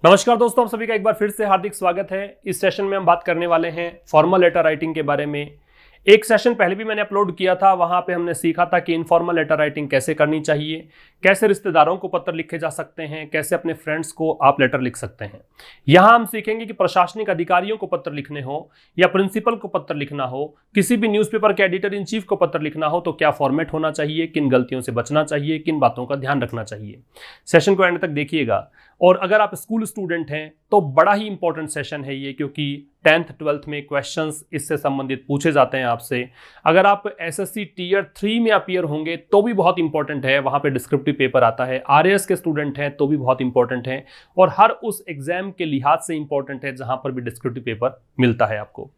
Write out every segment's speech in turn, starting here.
नमस्कार दोस्तों, आप सभी का एक बार फिर से हार्दिक स्वागत है। इस सेशन में हम बात करने वाले हैं फॉर्मल लेटर राइटिंग के बारे में। एक सेशन पहले भी मैंने अपलोड किया था, वहां पे हमने सीखा था कि इनफॉर्मल लेटर राइटिंग कैसे करनी चाहिए, कैसे रिश्तेदारों को पत्र लिखे जा सकते हैं, कैसे अपने फ्रेंड्स को आप लेटर लिख सकते हैं। यहाँ हम सीखेंगे कि प्रशासनिक अधिकारियों को पत्र लिखने हो या प्रिंसिपल को पत्र लिखना हो, किसी भी न्यूज़पेपर के एडिटर इन चीफ को पत्र लिखना हो तो क्या फॉर्मेट होना चाहिए, किन गलतियों से बचना चाहिए, किन बातों का ध्यान रखना चाहिए। सेशन को एंड तक देखिएगा। और अगर आप स्कूल स्टूडेंट हैं तो बड़ा ही इंपॉर्टेंट सेशन है ये, क्योंकि 10th 12th में क्वेश्चंस इससे संबंधित पूछे जाते हैं आपसे। अगर आप एसएससी टियर 3 में अपीयर होंगे तो भी बहुत इंपॉर्टेंट है, वहां पे डिस्क्रिप्टिव पेपर आता है। आरएएस के स्टूडेंट हैं तो भी बहुत इंपॉर्टेंट है, और हर उस एग्जाम के लिहाज से इंपॉर्टेंट है जहां पर भी डिस्क्रिप्टिव पेपर मिलता है आपको।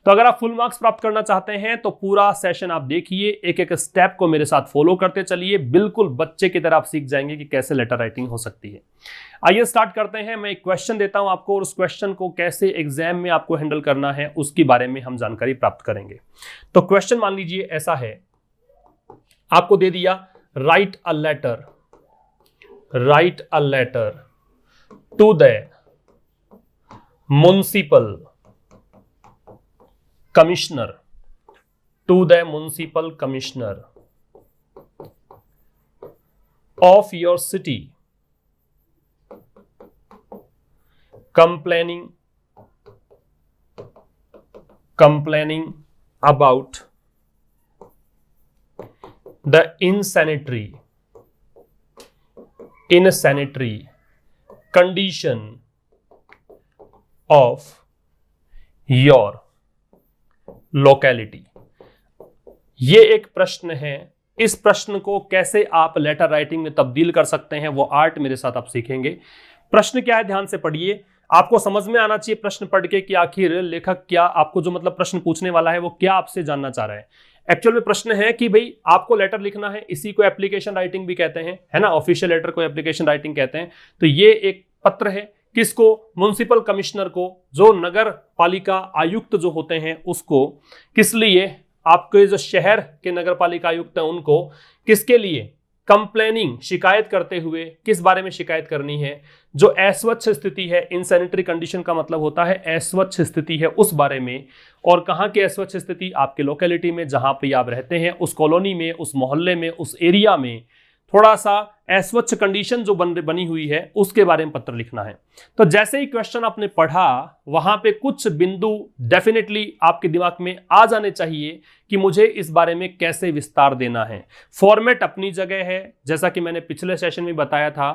तो अगर आप फुल मार्क्स प्राप्त करना चाहते हैं तो पूरा सेशन आप देखिए, एक एक स्टेप को मेरे साथ फॉलो करते चलिए। बिल्कुल बच्चे की तरह आप सीख जाएंगे कि कैसे लेटर राइटिंग हो सकती है। आइए स्टार्ट करते हैं। मैं एक क्वेश्चन देता हूं आपको, और उस क्वेश्चन को कैसे एग्जाम में आपको हैंडल करना है उसके बारे में हम जानकारी प्राप्त करेंगे। तो क्वेश्चन मान लीजिए ऐसा है, आपको दे दिया write a letter to the municipal commissioner of your city complaining about the insanitary condition of your locality। ये एक प्रश्न है। इस प्रश्न को कैसे आप लेटर राइटिंग में तब्दील कर सकते हैं वो आर्ट मेरे साथ आप सीखेंगे। प्रश्न क्या है, ध्यान से पढ़िए। आपको समझ में आना चाहिए प्रश्न पढ़ के कि आखिर लेखक क्या आपको जो मतलब प्रश्न पूछने वाला है वो क्या आपसे जानना चाह रहा है। एक्चुअल में प्रश्न है कि भाई आपको लेटर लिखना है, इसी को एप्लीकेशन राइटिंग भी कहते हैं, है ना। ऑफिशियल लेटर को एप्लीकेशन राइटिंग कहते हैं। तो ये एक पत्र है, किसको? म्युनिसिपल कमिश्नर को, जो नगर पालिका आयुक्त जो होते हैं उसको। किस लिए? आपके जो शहर के नगर पालिका आयुक्त हैं उनको। किसके लिए? कंप्लेनिंग, शिकायत करते हुए। किस बारे में शिकायत करनी है? जो अस्वच्छ स्थिति है, इनसैनिटरी कंडीशन का मतलब होता है अस्वच्छ स्थिति है, उस बारे में। और कहाँ की अस्वच्छ स्थिति? आपके लोकेलिटी में, जहां पे आप रहते हैं, उस कॉलोनी में, उस मोहल्ले में, उस एरिया में थोड़ा सा अस्वच्छ कंडीशन जो बनी हुई है उसके बारे में पत्र लिखना है। तो जैसे ही क्वेश्चन आपने पढ़ा, वहां पे कुछ बिंदु डेफिनेटली आपके दिमाग में आ जाने चाहिए कि मुझे इस बारे में कैसे विस्तार देना है। फॉर्मेट अपनी जगह है, जैसा कि मैंने पिछले सेशन में बताया था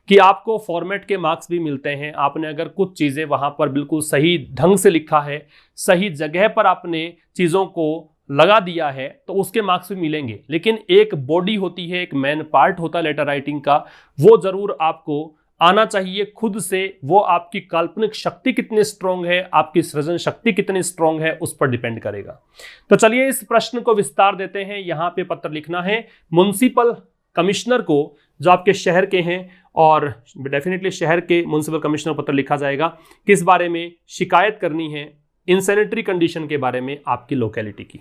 कि आपको फॉर्मेट के मार्क्स भी मिलते हैं। आपने अगर कुछ चीजें वहां पर बिल्कुल सही ढंग से लिखा है, सही जगह पर आपने चीजों को लगा दिया है, तो उसके मार्क्स भी मिलेंगे। लेकिन एक बॉडी होती है, एक मेन पार्ट होता है लेटर राइटिंग का, वो जरूर आपको आना चाहिए खुद से। वो आपकी काल्पनिक शक्ति कितनी स्ट्रांग है, आपकी सृजन शक्ति कितनी स्ट्रांग है, उस पर डिपेंड करेगा। तो चलिए इस प्रश्न को विस्तार देते हैं। यहां पे पत्र लिखना है म्युनिसिपल कमिश्नर को, जो आपके शहर के हैं, और डेफिनेटली शहर के म्युनिसिपल कमिश्नर पत्र लिखा जाएगा। किस बारे में शिकायत करनी है? इनसैनिटरी कंडीशन के बारे में आपकी लोकेलिटी की।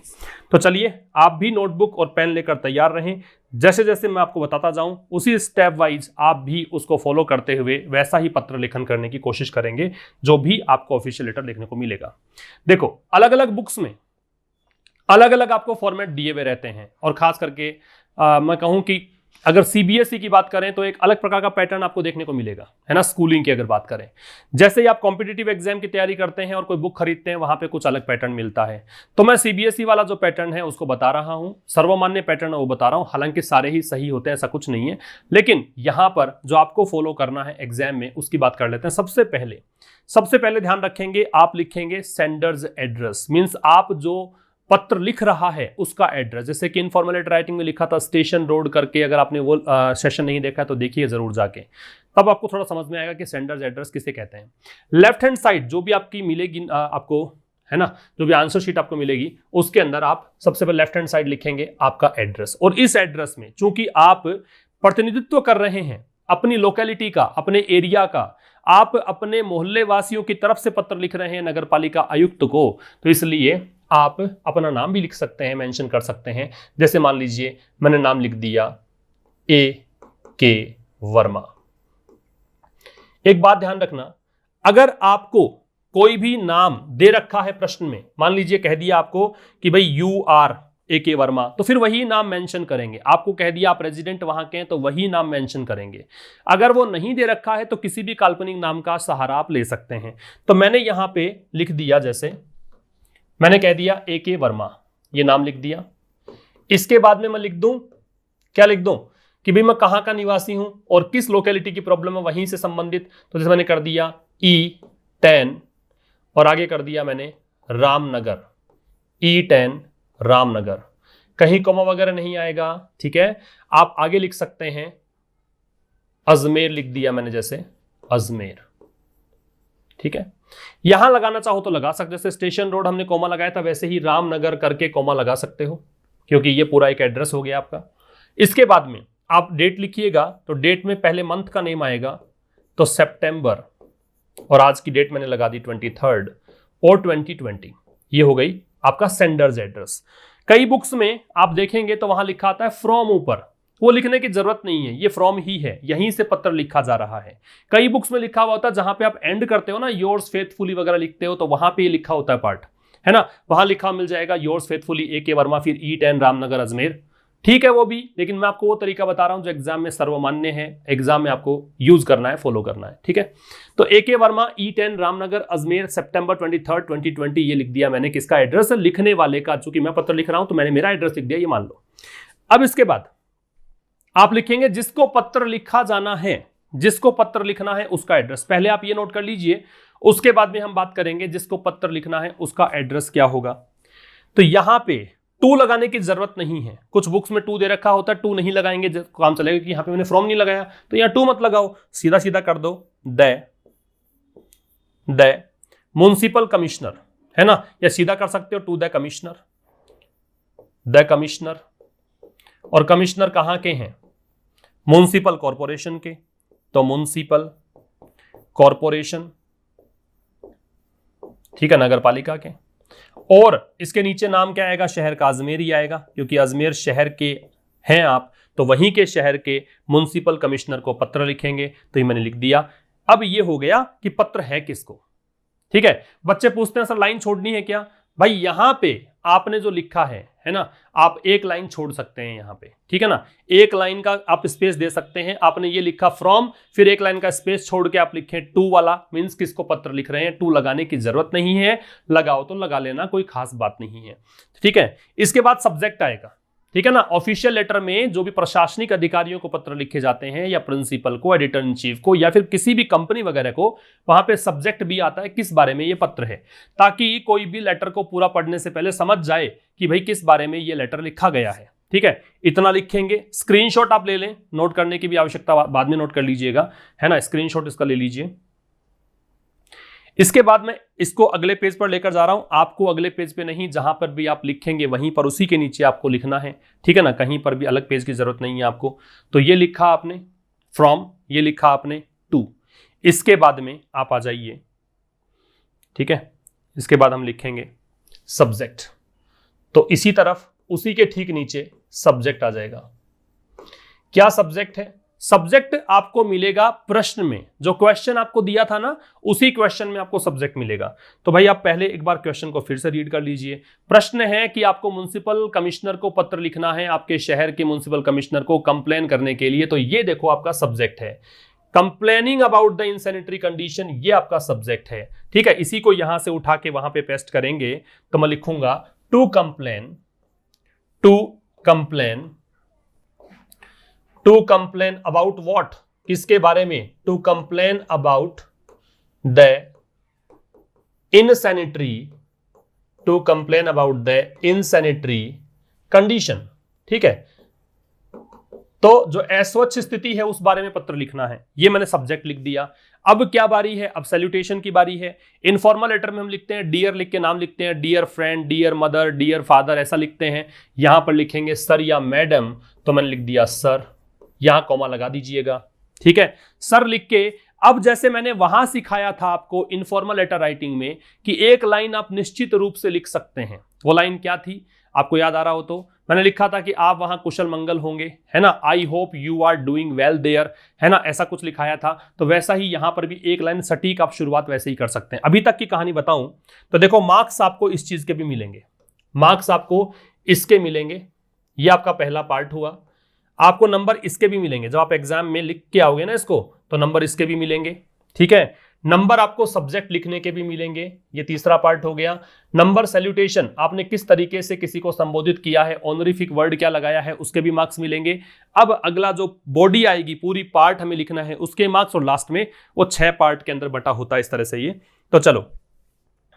तो चलिए आप भी नोटबुक और पेन लेकर तैयार रहें। जैसे जैसे मैं आपको बताता जाऊं उसी स्टेप वाइज आप भी उसको फॉलो करते हुए वैसा ही पत्र लेखन करने की कोशिश करेंगे जो भी आपको ऑफिशियल लेटर देखने को मिलेगा। देखो, अलग अलग बुक्स में अलग अलग आपको फॉर्मेट दिए हुए रहते हैं, और खास करके मैं कहूं कि अगर सीबीएसई की बात करें तो एक अलग प्रकार का पैटर्न आपको देखने को मिलेगा, है ना। स्कूलिंग की अगर बात करें, जैसे ही आप कॉम्पिटिटिव एग्जाम की तैयारी करते हैं और कोई बुक खरीदते हैं, वहां पे कुछ अलग पैटर्न मिलता है। तो मैं सीबीएसई वाला जो पैटर्न है उसको बता रहा हूं, सर्वमान्य पैटर्न है वो बता रहा हूं। हालांकि सारे ही सही होते हैं, ऐसा कुछ नहीं है, लेकिन यहां पर जो आपको फॉलो करना है एग्जाम में उसकी बात कर लेते हैं। सबसे पहले ध्यान रखेंगे, आप लिखेंगे सेंडर्स एड्रेस। मीन्स आप जो पत्र लिख रहा है उसका एड्रेस। जैसे कि इनफॉर्मल लेटर राइटिंग में लिखा था स्टेशन रोड करके, अगर आपने वो सेशन नहीं देखा है तो देखिए जरूर जाके, तब आपको थोड़ा समझ में आएगा कि सेंडर्स एड्रेस किसे कहते हैं। लेफ्ट हैंड साइड जो भी आपकी मिलेगी आपको, है ना, जो भी आंसर शीट आपको मिलेगी उसके अंदर आप सबसे पहले लेफ्ट हैंड साइड लिखेंगे आपका एड्रेस। और इस एड्रेस में चूंकि आप प्रतिनिधित्व कर रहे हैं अपनी लोकेलिटी का, अपने एरिया का, आप अपने मोहल्ले वासियों की तरफ से पत्र लिख रहे हैं नगर पालिका आयुक्त को, तो इसलिए आप अपना नाम भी लिख सकते हैं, मेंशन कर सकते हैं। जैसे मान लीजिए मैंने नाम लिख दिया A.K. वर्मा। एक बात ध्यान रखना, अगर आपको कोई भी नाम दे रखा है प्रश्न में, मान लीजिए कह दिया आपको कि भाई यू आर AK वर्मा, तो फिर वही नाम मेंशन करेंगे। आपको कह दिया आप रेजिडेंट वहां के हैं, तो वही नाम मेंशन करेंगे। अगर वो नहीं दे रखा है तो किसी भी काल्पनिक नाम का सहारा आप ले सकते हैं। तो मैंने यहां पे लिख दिया, जैसे मैंने कह दिया AK वर्मा, ये नाम लिख दिया। इसके बाद में मैं लिख दूं, क्या लिख दूं कि भाई मैं कहां का निवासी हूं और किस लोकेलिटी की प्रॉब्लम है, वहीं से संबंधित। तो जैसे मैंने कर दिया E10 और आगे कर दिया मैंने रामनगर, E10 रामनगर, कहीं कोमा वगैरह नहीं आएगा। ठीक है, आप आगे लिख सकते हैं अजमेर, लिख दिया मैंने जैसे अजमेर। ठीक है, यहां लगाना चाहो तो लगा सकते, जैसे स्टेशन रोड हमने कोमा लगाया था, वैसे ही रामनगर करके कोमा लगा सकते हो, क्योंकि ये पूरा एक एड्रेस हो गया आपका। इसके बाद में आप डेट लिखिएगा, तो डेट में पहले मंथ का नेम आएगा, तो सितंबर, और आज की डेट मैंने लगा दी 23 और 2020। ये हो गई आपका सेंडर्स एड्रेस। कई बुक्स में आप देखेंगे तो वहां लिखा आता है फ्रॉम ऊपर, वो लिखने की जरूरत नहीं है, ये फ्रॉम ही है, यहीं से पत्र लिखा जा रहा है। कई बुक्स में लिखा हुआ होता है, जहां पे आप एंड करते हो ना, योर्स फेथफुली वगैरह लिखते हो, तो वहां पे ये लिखा होता है पार्ट, है ना, वहां लिखा मिल जाएगा योर्स फेथफुली AK वर्मा, फिर E10 रामनगर अजमेर। ठीक है वो भी, लेकिन मैं आपको वो तरीका बता रहा हूं जो एग्जाम में सर्वमान्य है, एग्जाम में आपको यूज करना है, फॉलो करना है। ठीक है, तो AK वर्मा, E10 रामनगर अजमेर, सितंबर 23 2020, ये लिख दिया मैंने। किसका एड्रेस है? लिखने वाले का। चूंकि मैं पत्र लिख रहा हूं तो मैंने मेरा एड्रेस लिख दिया, ये मान लो। अब इसके बाद आप लिखेंगे जिसको पत्र लिखा जाना है, जिसको पत्र लिखना है उसका एड्रेस। पहले आप ये नोट कर लीजिए, उसके बाद में हम बात करेंगे जिसको पत्र लिखना है उसका एड्रेस क्या होगा। तो यहां पे टू लगाने की जरूरत नहीं है, कुछ बुक्स में टू दे रखा होता है, टू नहीं लगाएंगे, काम चलेगा कि यहां पे मैंने फ्रॉम नहीं लगाया, तो यहां टू मत लगाओ, सीधा सीधा कर दो द म्युनिसिपल कमिश्नर, है ना, या सीधा कर सकते हो to the commissioner, the commissioner. और कमिश्नर कहां के हैं? म्युनिसिपल कॉरपोरेशन के, तो म्युनिसिपल कॉरपोरेशन, ठीक है, नगर पालिका के। और इसके नीचे नाम क्या आएगा? शहर का अजमेर ही आएगा, क्योंकि अजमेर शहर के हैं आप, तो वहीं के शहर के म्युनिसिपल कमिश्नर को पत्र लिखेंगे। तो ये मैंने लिख दिया। अब ये हो गया कि पत्र है किसको। ठीक है, बच्चे पूछते हैं सर लाइन छोड़नी है क्या? भाई यहां पे आपने जो लिखा है ना, आप एक लाइन छोड़ सकते हैं यहां पे, ठीक है ना, एक लाइन का आप स्पेस दे सकते हैं। आपने ये लिखा फ्रॉम, फिर एक लाइन का स्पेस छोड़ के आप लिखें टू वाला, मींस किसको पत्र लिख रहे हैं। टू लगाने की जरूरत नहीं है, लगाओ तो लगा लेना, कोई खास बात नहीं है। ठीक है, इसके बाद सब्जेक्ट आएगा, ठीक है ना। ऑफिशियल लेटर में जो भी प्रशासनिक अधिकारियों को पत्र लिखे जाते हैं, या प्रिंसिपल को, एडिटर इन चीफ को, या फिर किसी भी कंपनी वगैरह को, वहां पे सब्जेक्ट भी आता है किस बारे में ये पत्र है, ताकि कोई भी लेटर को पूरा पढ़ने से पहले समझ जाए कि भाई किस बारे में ये लेटर लिखा गया है। ठीक है, इतना लिखेंगे। स्क्रीनशॉट आप ले लें, नोट करने की भी आवश्यकता बाद में नोट कर लीजिएगा, है ना, स्क्रीनशॉट इसका ले लीजिए। इसके बाद मैं इसको अगले पेज पर लेकर जा रहा हूं। आपको अगले पेज पे नहीं, जहां पर भी आप लिखेंगे वहीं पर उसी के नीचे आपको लिखना है, ठीक है ना, कहीं पर भी अलग पेज की जरूरत नहीं है आपको। तो ये लिखा आपने फ्रॉम, ये लिखा आपने टू। इसके बाद में आप आ जाइए, ठीक है, इसके बाद हम लिखेंगे सब्जेक्ट। तो इसी तरफ उसी के ठीक नीचे सब्जेक्ट आ जाएगा। क्या सब्जेक्ट है? सब्जेक्ट आपको मिलेगा प्रश्न में, जो क्वेश्चन आपको दिया था ना, उसी क्वेश्चन में आपको सब्जेक्ट मिलेगा। तो भाई आप पहले एक बार क्वेश्चन को फिर से रीड कर लीजिए। प्रश्न है कि आपको म्युनिसिपल कमिश्नर को पत्र लिखना है, आपके शहर के म्युनिसिपल कमिश्नर को कंप्लेन करने के लिए। तो ये देखो आपका सब्जेक्ट है, complaining about the insanitary condition, ये आपका सब्जेक्ट है। ठीक है, इसी को यहां से उठा के वहां पे पेस्ट करेंगे, तो मैं लिखूंगा to complain, to complain, to complain about what, किसके बारे में? To complain about the insanitary, to complain about the insanitary condition. ठीक है, तो जो अस्वच्छ स्थिति है उस बारे में पत्र लिखना है। ये मैंने सब्जेक्ट लिख दिया। अब क्या बारी है? अब सैल्यूटेशन की बारी है। इनफॉर्मल लेटर में हम लिखते हैं डियर लिख के नाम लिखते हैं, dear friend, dear mother, dear father, ऐसा लिखते हैं। यहां पर लिखेंगे सर या मैडम, तो मैंने लिख दिया सर, यहां कॉमा लगा दीजिएगा। ठीक है, सर लिख के अब जैसे मैंने वहां सिखाया था आपको इनफॉर्मल लेटर राइटिंग में कि एक लाइन आप निश्चित रूप से लिख सकते हैं। वो लाइन क्या थी? आपको याद आ रहा हो तो मैंने लिखा था कि आप वहां कुशल मंगल होंगे, है ना, I hope you are doing well there, है ना, ऐसा कुछ लिखाया था। तो वैसा ही यहां पर भी एक लाइन सटीक आप शुरुआत वैसे ही कर सकते हैं। अभी तक की कहानी बताऊं तो देखो, मार्क्स आपको इस चीज के भी मिलेंगे, मार्क्स आपको इसके मिलेंगे, ये आपका पहला पार्ट हुआ। आपको नंबर इसके भी मिलेंगे, जब आप एग्जाम में लिख के आओगे ना इसको, तो नंबर इसके भी मिलेंगे, ठीक है। नंबर आपको सब्जेक्ट लिखने के भी मिलेंगे, ये तीसरा पार्ट हो गया। नंबर सैल्यूटेशन, आपने किस तरीके से किसी को संबोधित किया है, ऑनरिफिक वर्ड क्या लगाया है, उसके भी मार्क्स मिलेंगे। अब अगला जो बॉडी आएगी, पूरी पार्ट हमें लिखना है, उसके मार्क्स, और लास्ट में वो 6 पार्ट के अंदर बटा होता है इस तरह से ये। तो चलो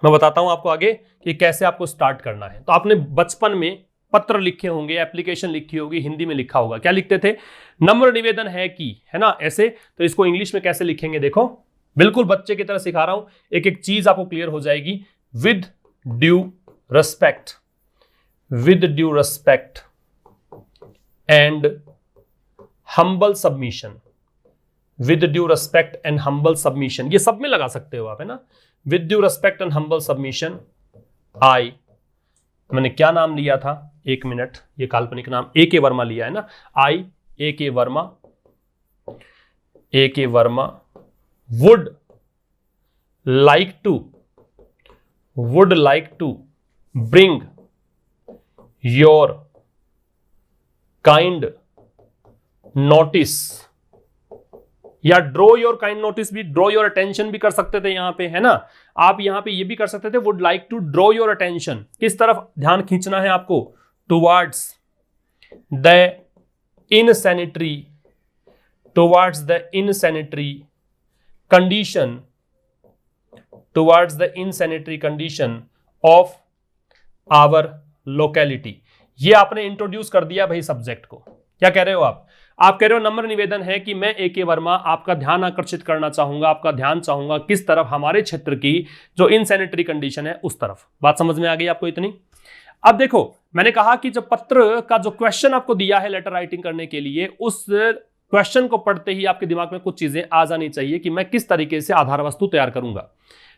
मैं बताता हूं आपको आगे कि कैसे आपको स्टार्ट करना है। तो आपने बचपन में पत्र लिखे होंगे, एप्लीकेशन लिखी होगी, हिंदी में लिखा होगा, क्या लिखते थे, नम्र निवेदन है कि, है ना, ऐसे। तो इसको इंग्लिश में कैसे लिखेंगे, देखो बिल्कुल बच्चे की तरह सिखा रहा हूं, एक एक चीज आपको क्लियर हो जाएगी। With due respect, with due respect and humble submission, with due respect and humble submission, ये सब में लगा सकते हो आप, है ना। With due respect and humble submission, I, मैंने क्या नाम लिया था, एक मिनट, ये काल्पनिक नाम ए के वर्मा लिया है ना, आई ए के वर्मा, ए के Verma would like to bring your kind notice, या ड्रॉ योर काइंड नोटिस भी, ड्रॉ योर अटेंशन भी कर सकते थे यहां पे, है ना। आप यहां पे ये भी कर सकते थे, would like to draw your attention, किस तरफ ध्यान खींचना है आपको, towards the insanitary, towards the insanitary condition, towards the insanitary condition of our locality. ये आपने इंट्रोड्यूस कर दिया भाई सब्जेक्ट को। क्या कह रहे हो आप कह रहे हो नम्र निवेदन है कि मैं ए के वर्मा आपका ध्यान आकर्षित करना चाहूंगा, आपका ध्यान चाहूंगा किस तरफ, हमारे क्षेत्र की जो इनसैनिटरी कंडीशन है उस तरफ। बात समझ में आ गई आपको इतनी। अब देखो, मैंने कहा कि जब पत्र का जो क्वेश्चन आपको दिया है लेटर राइटिंग करने के लिए, उस क्वेश्चन को पढ़ते ही आपके दिमाग में कुछ चीजें आ जानी चाहिए कि मैं किस तरीके से आधार वस्तु तैयार करूंगा,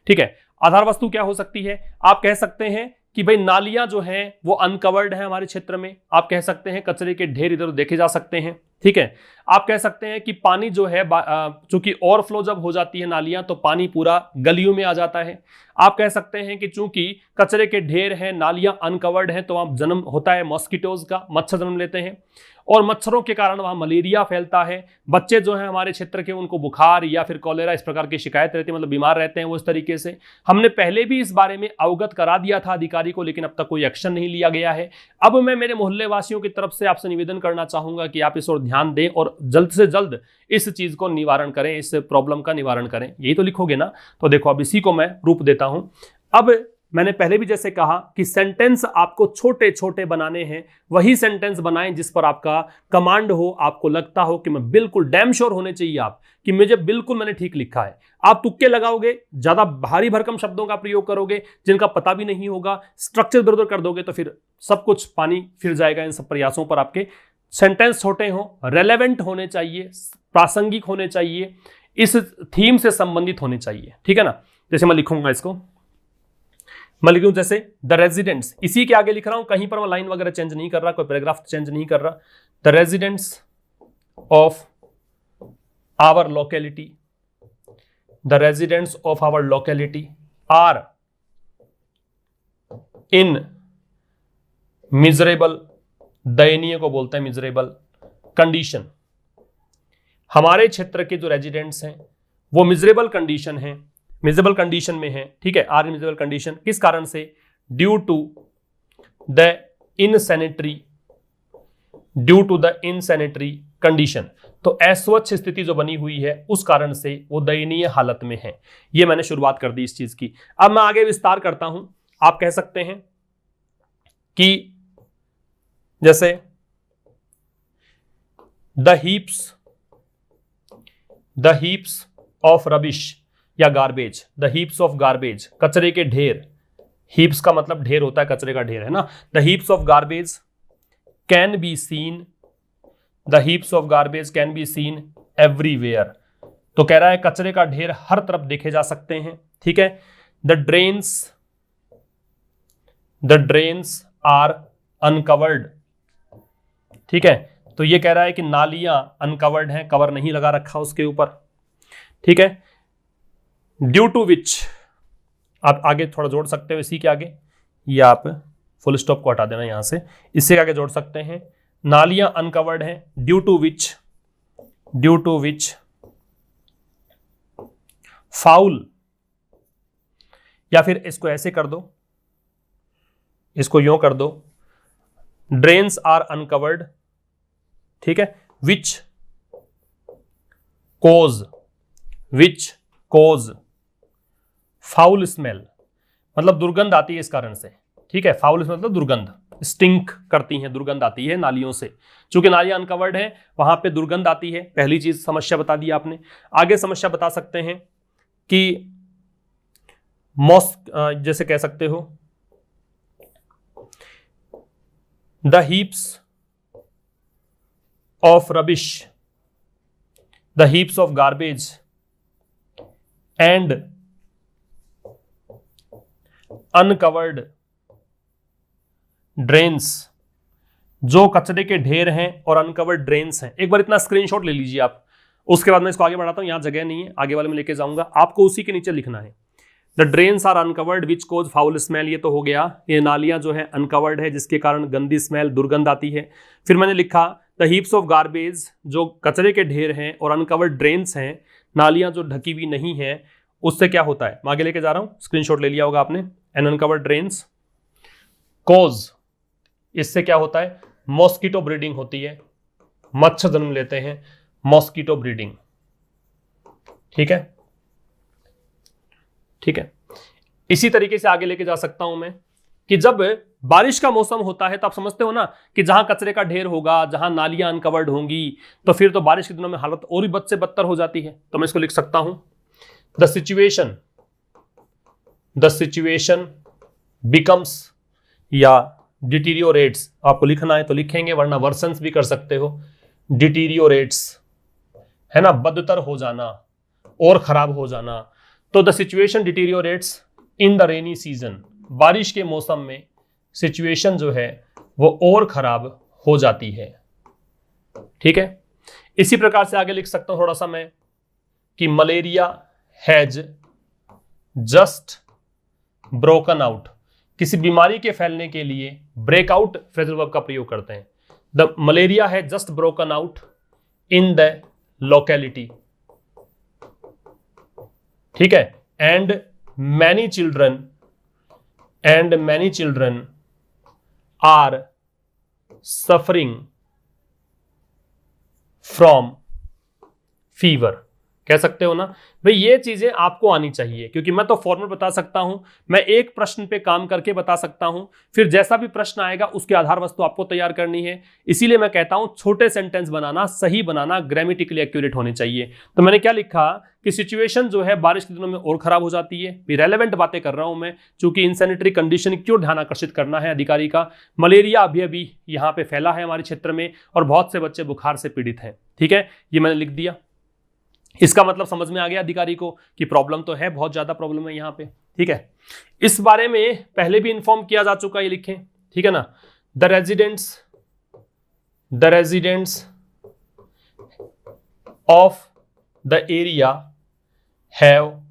ठीक है। आधार वस्तु क्या हो सकती है, आप कह सकते हैं कि भाई नालियां जो हैं वो अनकवर्ड हैं हमारे क्षेत्र में, आप कह सकते हैं कचरे के ढेर इधर देखे जा सकते हैं, ठीक है। आप कह सकते हैं कि पानी जो है, चूंकि ओवरफ्लो जब हो जाती है नालियां तो पानी पूरा गलियों में आ जाता है। आप कह सकते हैं कि चूंकि कचरे के ढेर हैं, नालियां अनकवर्ड हैं, तो वहां जन्म होता है मॉस्किटोज का, मच्छर जन्म लेते हैं, और मच्छरों के कारण वहां मलेरिया फैलता है। बच्चे जो हैं हमारे क्षेत्र के, उनको बुखार या फिर कॉलेरा इस प्रकार की शिकायत रहती है, मतलब बीमार रहते हैं वो इस तरीके से। हमने पहले भी इस बारे में अवगत करा दिया था अधिकारी को, लेकिन अब तक कोई एक्शन नहीं लिया गया है। अब मैं मेरे मोहल्ले वासियों की तरफ से आपसे निवेदन करना चाहूंगा कि आप इस ओर ध्यान दें और जल्द से जल्द इस चीज को निवारण करें, इस प्रॉब्लम का निवारण करें। यही तो लिखोगे ना। तो देखो अब इसी को मैं प्रूफ देता हूं। अब मैंने पहले भी जैसे कहा कि सेंटेंस आपको छोटे छोटे बनाने हैं, वही सेंटेंस बनाएं जिस पर आपका कमांड हो, आपको लगता हो कि मैं बिल्कुल डैम श्योर होने चाहिए आप कि मुझे बिल्कुल मैंने ठीक लिखा है। आप तुक्के लगाओगे, ज्यादा भारी भरकम शब्दों का प्रयोग करोगे जिनका पता भी नहीं होगा, स्ट्रक्चर इधर उधर कर दोगे तो फिर सब कुछ पानी फिर जाएगा इन सब प्रयासों पर आपके। सेंटेंस छोटे हो, रेलेवेंट होने चाहिए, प्रासंगिक होने चाहिए, इस थीम से संबंधित होने चाहिए, ठीक है ना। जैसे मैं लिखूंगा इसको, मैं लिखूं जैसे द रेजिडेंट्स, इसी के आगे लिख रहा हूं, कहीं पर मैं लाइन वगैरह चेंज नहीं कर रहा, कोई पैराग्राफ चेंज नहीं कर रहा। The residents of our locality, the residents of our locality are in miserable, दयनीय को बोलते हैं मिजरेबल कंडीशन। हमारे क्षेत्र के जो रेजिडेंट्स हैं वो मिजरेबल कंडीशन है, मिजरेबल कंडीशन में है, ठीक है। आर इन मिजरेबल कंडीशन किस कारण से, due to the insanitary, due to the insanitary condition. तो अस्वच्छ स्थिति जो बनी हुई है उस कारण से वो दयनीय हालत में है। ये मैंने शुरुआत कर दी इस चीज की। अब मैं आगे विस्तार करता हूं। आप कह सकते हैं कि जैसे द हीप्स ऑफ रबिश या garbage, the heaps of garbage, कचरे के ढेर, हीप्स का मतलब ढेर होता है, कचरे का ढेर, है ना। The heaps of garbage can be seen, the heaps of garbage can be seen everywhere. तो कह रहा है कचरे का ढेर हर तरफ देखे जा सकते हैं, ठीक है। द ड्रेन्स आर अनकवर्ड, ठीक है, तो ये कह रहा है कि नालियां अनकवर्ड हैं, कवर नहीं लगा रखा उसके ऊपर। ठीक है, ड्यू टू विच, आप आगे थोड़ा जोड़ सकते हो इसी के आगे, या आप फुल स्टॉप को हटा देना यहां से, इससे आगे जोड़ सकते हैं, नालियां अनकवर्ड हैं ड्यू टू विच फाउल, या फिर इसको ऐसे कर दो, इसको यूं कर दो, ड्रेन्स आर अनकवर्ड, ठीक है, विच कोज फाउल स्मेल, मतलब दुर्गंध आती है इस कारण से। ठीक है, फाउल स्मेल मतलब दुर्गंध, स्टिंक करती हैं, दुर्गंध आती है नालियों से। चूंकि नालियां अनकवर्ड हैं वहां पे दुर्गंध आती है, पहली चीज समस्या बता दी आपने। आगे समस्या बता सकते हैं कि जैसे कह सकते हो, the heaps of rubbish, the heaps of garbage and uncovered drains, जो कचरे के ढेर हैं और अनकवर्ड ड्रेन्स हैं। एक बार इतना स्क्रीनशॉट ले लीजिए आप, उसके बाद मैं इसको आगे बढ़ाता हूं, यहां जगह नहीं है, आगे वाले में लेके जाऊंगा, आपको उसी के नीचे लिखना है। The drains are uncovered which cause foul smell, ये तो हो गया, ये नालियां जो है अनकवर्ड है जिसके कारण गंदी स्मेल, दुर्गंध आती है। फिर मैंने लिखा द हीप्स ऑफ गार्बेज, जो कचरे के ढेर हैं, और अनकवर्ड ड्रेन्स हैं, नालियां जो ढकी हुई नहीं है, उससे क्या होता है, मैं आगे लेके जा रहा हूं, स्क्रीनशॉट ले लिया होगा आपने। एन अनकवर्ड ड्रेन्स कोज, इससे क्या होता है, मॉस्किटो ब्रीडिंग होती है, मच्छर जन्म लेते हैं, मॉस्किटो ब्रीडिंग। ठीक है, ठीक है, इसी तरीके से आगे लेके जा सकता हूं मैं कि जब बारिश का मौसम होता है तो आप समझते हो ना कि जहां कचरे का ढेर होगा, जहां नालियां अनकवर्ड होंगी, तो फिर तो बारिश के दिनों में हालत और भी बद से बदतर हो जाती है। तो मैं इसको लिख सकता हूं, द सिचुएशन बिकम्स, या डिटीरियोरेट्स, आपको लिखना है तो लिखेंगे, वरना वर्सन्स भी कर सकते हो, डिटीरियोरेट्स है ना, बदतर हो जाना और खराब हो जाना। तो the situation deteriorates in the rainy season, बारिश के मौसम में सिचुएशन जो है वो और खराब हो जाती है। ठीक है, इसी प्रकार से आगे लिख सकता हूं थोड़ा सा मैं कि malaria has just broken out, किसी बीमारी के फैलने के लिए ब्रेकआउट फ्रेजल वर्ब का प्रयोग करते हैं। The malaria has just broken out in the locality, ठीक है, and many children are suffering from fever. कह सकते हो ना भाई, ये चीजें आपको आनी चाहिए, क्योंकि मैं तो फॉर्मूला बता सकता हूं, मैं एक प्रश्न पे काम करके बता सकता हूं, फिर जैसा भी प्रश्न आएगा उसके आधार वस्तु आपको तैयार करनी है। इसीलिए मैं कहता हूं छोटे सेंटेंस बनाना, सही बनाना, ग्रामेटिकली एक्यूरेट होने चाहिए। तो मैंने क्या लिखा कि सिचुएशन जो है बारिश के दिनों में और खराब हो जाती है, भी रेलेवेंट बातें कर रहा हूं मैं, चूंकि इनसैनिटरी कंडीशन क्यों ध्यान आकर्षित करना है अधिकारी का, मलेरिया अभी अभी यहां पे फैला है हमारे क्षेत्र में और बहुत से बच्चे बुखार से पीड़ित हैं। ठीक है, ये मैंने लिख दिया। इसका मतलब समझ में आ गया अधिकारी को कि प्रॉब्लम तो है, बहुत ज्यादा प्रॉब्लम है यहां पे। ठीक है, इस बारे में पहले भी इंफॉर्म किया जा चुका है, ये लिखें, ठीक है ना। The residents of the area have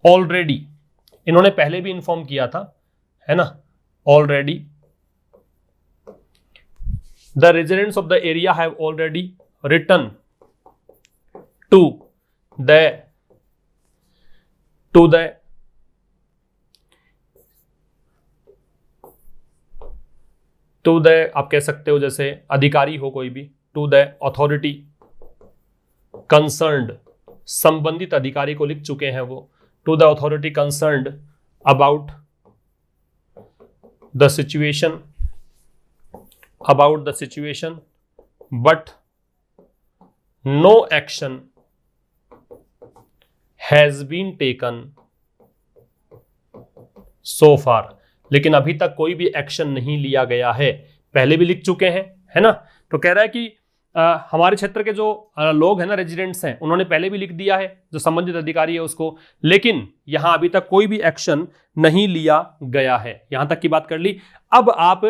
already, इन्होंने पहले भी इंफॉर्म किया था, है ना, already. The residents of the area have already written to the आप कह सकते हो जैसे अधिकारी हो कोई भी, to the authority concerned, संबंधित अधिकारी को लिख चुके हैं वो, to the authority concerned about the situation but no action has been taken so far, लेकिन अभी तक कोई भी एक्शन नहीं लिया गया है। पहले भी लिख चुके हैं, है ना। तो कह रहा है कि हमारे क्षेत्र के जो लोग हैं ना, रेजिडेंट्स हैं, उन्होंने पहले भी लिख दिया है, जो संबंधित अधिकारी है उसको, लेकिन यहां अभी तक कोई भी एक्शन नहीं लिया गया है। यहां तक की बात कर ली। अब आप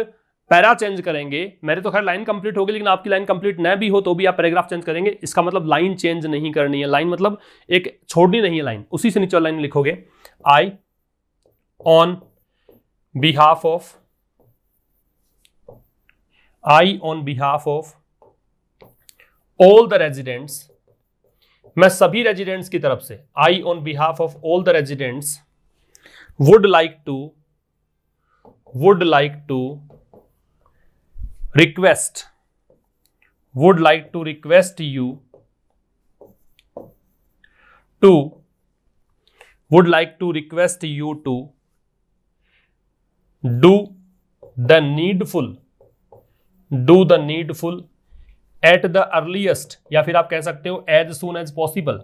पैरा चेंज करेंगे, मेरे तो खैर लाइन कंप्लीट होगी, लेकिन आपकी लाइन कंप्लीट न भी हो तो भी आप पैराग्राफ चेंज करेंगे, इसका मतलब लाइन चेंज नहीं करनी है। लाइन मतलब एक छोड़नी नहीं है लाइन, उसी से नीचे लाइन लिखोगे, I on behalf of, I on behalf of all the residents, मैं सभी रेजिडेंट्स की तरफ से, I on behalf of all the residents would like to request you to do the needful at the earliest, या फिर आप कह सकते हो as soon as possible।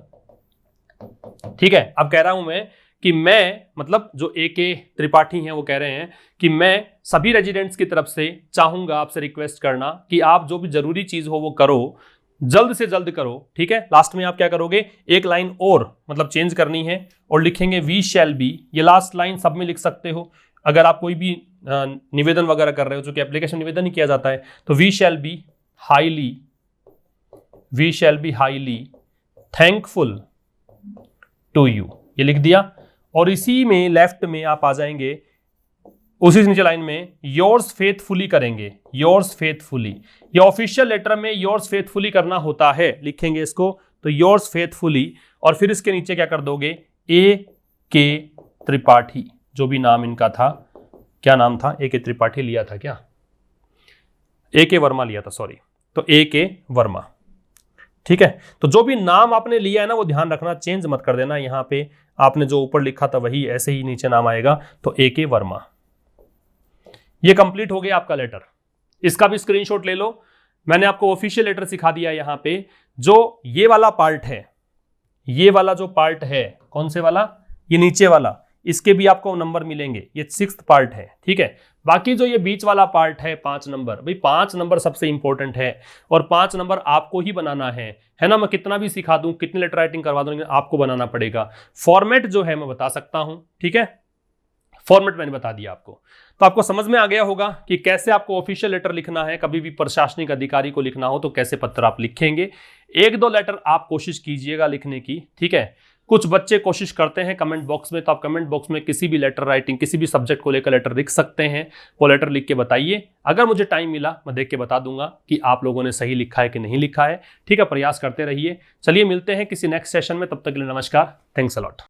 ठीक है, अब कह रहा हूं मैं कि मैं, मतलब जो A.K. त्रिपाठी हैं वो कह रहे हैं कि मैं सभी रेजिडेंट्स की तरफ से चाहूंगा आपसे रिक्वेस्ट करना कि आप जो भी जरूरी चीज हो वो करो, जल्द से जल्द करो। ठीक है, लास्ट में आप क्या करोगे, एक लाइन और मतलब चेंज करनी है और लिखेंगे वी शैल बी। ये लास्ट लाइन सब में लिख सकते हो, अगर आप कोई भी निवेदन वगैरह कर रहे हो, जो कि एप्लीकेशन निवेदन ही किया जाता है, तो we shall be highly thankful to you, ये लिख दिया। और इसी में लेफ्ट में आप आ जाएंगे, उसी नीचे लाइन में योर्स फेथफुली करेंगे, योर्स फेथफुली। ये ऑफिशियल लेटर में योर्स फेथफुली करना होता है, लिखेंगे इसको, तो योर्स फेथफुली, और फिर इसके नीचे क्या कर दोगे, A.K. त्रिपाठी, जो भी नाम इनका था, क्या नाम था, A.K. त्रिपाठी लिया था क्या, A.K. वर्मा लिया था, सॉरी, तो A.K. वर्मा। ठीक है, तो जो भी नाम आपने लिया है ना वो ध्यान रखना, चेंज मत कर देना। यहां पे आपने जो ऊपर लिखा था वही ऐसे ही नीचे नाम आएगा, तो A.K. वर्मा। ये कंप्लीट हो गया आपका लेटर, इसका भी स्क्रीनशॉट ले लो। मैंने आपको ऑफिशियल लेटर सिखा दिया। यहां पे जो ये वाला पार्ट है, ये वाला जो पार्ट है, कौन से वाला, ये नीचे वाला, इसके भी आपको नंबर मिलेंगे, ये 6th पार्ट है। ठीक है, बाकी जो ये बीच वाला पार्ट है 5 नंबर, भाई 5 नंबर सबसे इंपॉर्टेंट है और 5 नंबर आपको ही बनाना है ना। मैं कितना भी सिखा दूं, कितनी लेटर राइटिंग करवा दूं, लेकिन आपको बनाना पड़ेगा। फॉर्मेट जो है मैं बता सकता हूं, ठीक है, फॉर्मेट मैंने बता दिया आपको, तो आपको समझ में आ गया होगा कि कैसे आपको ऑफिशियल लेटर लिखना है। कभी भी प्रशासनिक अधिकारी को लिखना हो तो कैसे पत्र आप लिखेंगे। 1-2 लेटर आप कोशिश कीजिएगा लिखने की। ठीक है, कुछ बच्चे कोशिश करते हैं कमेंट बॉक्स में, तो आप कमेंट बॉक्स में किसी भी लेटर राइटिंग, किसी भी सब्जेक्ट को लेकर लेटर लिख सकते हैं, वो लेटर लिख के बताइए। अगर मुझे टाइम मिला मैं देख के बता दूंगा कि आप लोगों ने सही लिखा है कि नहीं लिखा है। ठीक है, प्रयास करते रहिए। चलिए मिलते हैं किसी नेक्स्ट सेशन में, तब तक के लिए नमस्कार, थैंक्स अ लॉट।